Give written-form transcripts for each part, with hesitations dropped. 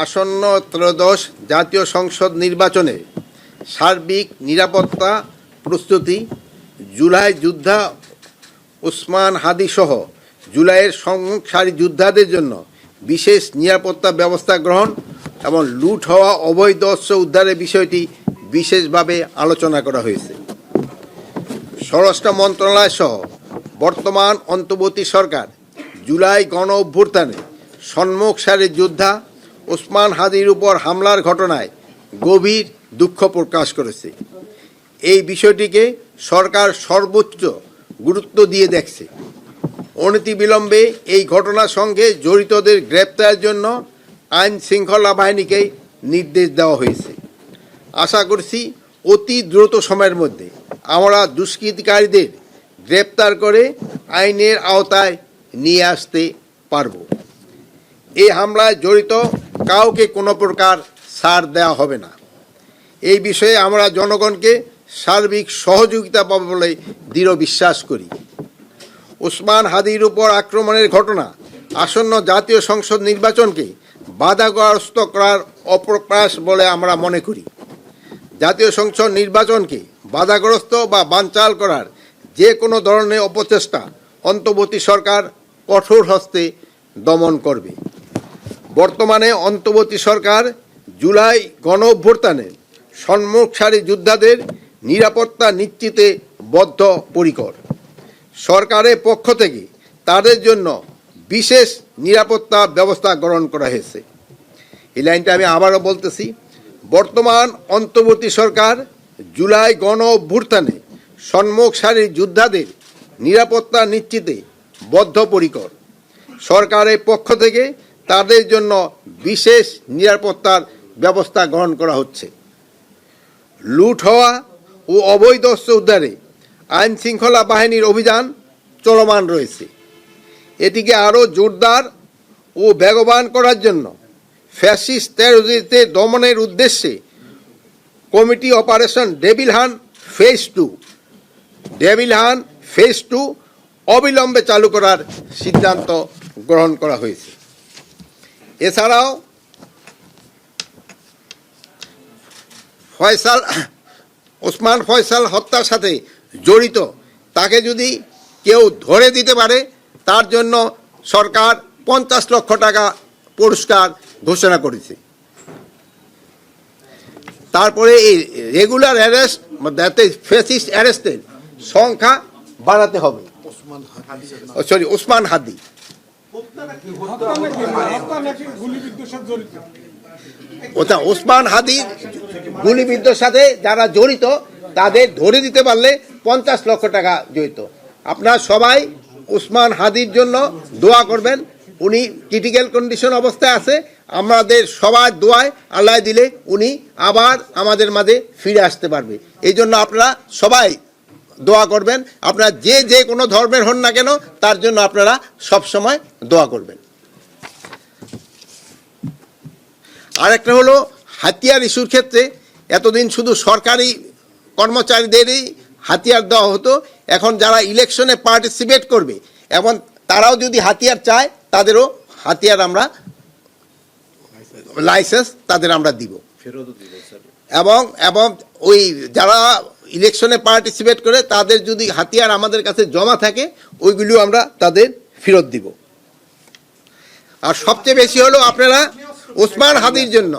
আসন্ন ত্রয়োদশ জাতীয় সংসদ নির্বাচনে সার্বিক নিরাপত্তা প্রস্তুতি, জুলাই যোদ্ধা ওসমান হাদি সহ জুলাইয়ের সম্মুখ সারি যোদ্ধাদের জন্য বিশেষ নিরাপত্তা ব্যবস্থা গ্রহণ এবং লুট হওয়া অবৈধ অস্ত্র উদ্ধারের বিষয়টি বিশেষভাবে আলোচনা করা হয়েছে। স্বরাষ্ট্র মন্ত্রণালয় সহ বর্তমান অন্তর্বর্তী সরকার জুলাই গণ অভ্যুত্থানে সম্মুখ সারির যোদ্ধা ওসমান হাদির উপর হামলার ঘটনায় গভীর দুঃখ প্রকাশ করেছে। এই বিষয়টিকে সরকার সর্বোচ্চ গুরুত্ব দিয়ে দেখছে। অনতিবিলম্বে এই ঘটনার সঙ্গে জড়িতদের গ্রেপ্তারের জন্য আইন শৃঙ্খলা বাহিনীকে নির্দেশ দেওয়া হয়েছে। আশা করছি অতি দ্রুত সময়ের মধ্যে আমরা দুষ্কৃতিকারীদের গ্রেপ্তার করে আইনের আওতায় নিয়ে আসতে পারব। এই হামলায় জড়িত কাউকে কোনো প্রকার ছাড় দেওয়া হবে না। এই বিষয়ে আমরা জনগণকে সার্বিক সহযোগিতা পাব বলে দৃঢ় বিশ্বাস করি। ওসমান হাদির উপর আক্রমণের ঘটনা আসন্ন জাতীয় সংসদ নির্বাচনকে বাধাগ্রস্ত করার অপপ্রয়াস বলে আমরা মনে করি। জাতীয় সংসদ নির্বাচনকে বাধাগ্রস্ত বা বানচাল করার যে কোনো ধরনের অপচেষ্টা অন্তর্বর্তী সরকার কঠোর হস্তে দমন করবে। বর্তমানে অন্তর্বর্তী সরকার জুলাই গণ অভ্যুত্থানে সম্মুখ সারি যোদ্ধাদের নিরাপত্তা নিশ্চিতে বদ্ধপরিকর। সরকারের পক্ষ থেকে তাদের জন্য বিশেষ নিরাপত্তা ব্যবস্থা গ্রহণ করা হয়েছে। এই লাইনটা আমি আবারও বলতেছি, বর্তমান অন্তর্বর্তী সরকার জুলাই গণ অভ্যুত্থানে সম্মুখ সারির যোদ্ধাদের নিরাপত্তা নিশ্চিতে বদ্ধপরিকর। সরকারের পক্ষ থেকে তাদের জন্য বিশেষ নিরাপত্তার ব্যবস্থা গ্রহণ করা হচ্ছে। লুট হওয়া ও অবৈধ অস্ত্র উদ্ধারে আইন শৃঙ্খলা বাহিনীর অভিযান চলমান রয়েছে। এটিকে আরও জোরদার ও বেগবান করার জন্য ফ্যাসিস্ট টেররিস্টদের দমনের উদ্দেশ্যে committee operation devil hunt phase 2 অবিলম্বে চালু করার সিদ্ধান্ত গ্রহণ করা হয়েছে। এছাড়াও ওসমান ফয়সাল হত্যার সাথে জড়িত তাকে যদি কেউ ধরে দিতে পারে তার জন্য সরকার 50 লক্ষ টাকা পুরস্কার ঘোষণা করেছে। তারপরে এই রেগুলার অ্যারেস্ট ফেসিস্ট অ্যারেস্টের সংখ্যা বাড়াতে হবে। ওসমান হাদি ওসমান হাদির গুলিবিদ্ধর সাথে যারা জড়িত তাদের ধরে দিতে পারলে 50 লক্ষ টাকা জড়িত। আপনারা সবাই ওসমান হাদির জন্য দোয়া করবেন। উনি ক্রিটিক্যাল কন্ডিশন অবস্থায় আছে। আমাদের সবার দোয়ায় আল্লাহ দিলে উনি আবার আমাদের মাঝে ফিরে আসতে পারবে। এই জন্য আপনারা সবাই দোয়া করবেন। আপনারা যে কোনো ধর্মের হন না কেন তার জন্য আপনারা সবসময় দোয়া করবেন। আর একটা হলো হাতিয়ার ইস্যুর ক্ষেত্রে এতদিন শুধু সরকারি কর্মচারীদেরই হাতিয়ার দেওয়া হতো। এখন যারা ইলেকশনে পার্টিসিপেট করবে এবং তারাও যদি হাতিয়ার চায় তাদেরও হাতিয়ার আমরা লাইসেন্স তাদের আমরা দিব এবং ওই যারা ইলেকশনে পার্টিসিপেট করে তাদের যদি হাতিয়ার আমাদের কাছে জমা থাকে ওইগুলিও আমরা তাদের ফেরত দিব। আর সবচেয়ে বেশি হলো আপনারা ওসমান হাদির জন্য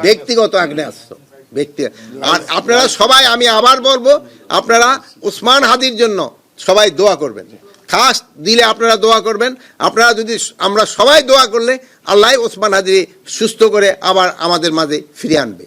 ব্যক্তিগত আগ্নেয়াস্ত্র আর আপনারা সবাই, আমি আবার বলবো, আপনারা ওসমান হাদির জন্য সবাই দোয়া করবেন। খাস দিলে আপনারা দোয়া করবেন। আপনারা যদি আমরা সবাই দোয়া করলে আল্লাহ ওসমান হাদি সুস্থ করে আবার আমাদের মাঝে ফিরে আনবে।